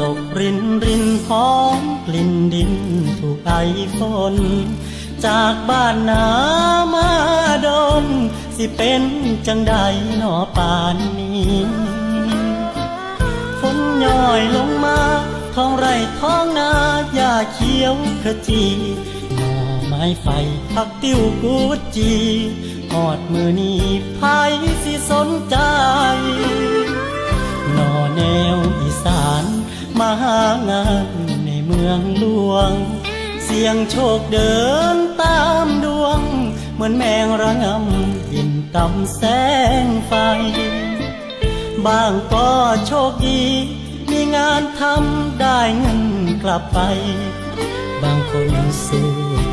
ตกรินรินหอมกลิ่นดินถูกไอฝนจากบ้านนามาดนสิเป็นจังใดหนอป่านนี้ฝนย่อยลงมาท้องไร่ท้องนาหญ้าเขียวขจีหน่อไม้ไฟผักติ้วกูจีหอดมือนี้ไผสิสนใจหน่อแนวอีสานมาหางานในเมืองหลวงเสียงโชคเดินตามดวงเหมือนแมงระงำยินต่ำแสงไฟบางก็โชคดีมีงานทำได้เงินกลับไปบางคนสู้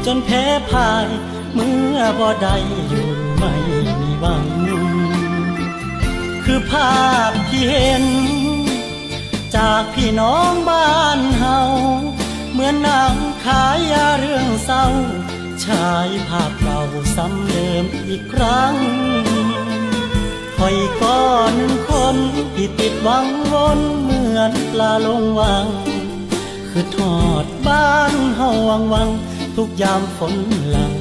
จนแพ้พ่ายเมื่อบ่ได้อยู่ไม่มีหวังคือภาพที่เห็นจากพี่น้องบ้านเฮาเหมือนนางขายยาเรื่องเศร้าฉายภาพเก่าซ้ำเดิมอีกครั้งคอยก็หนึ่งคนที่ติดหวังวนเหมือนปลาลงวังคือทอดบ้านเฮาวังทุกยามฝนหลัง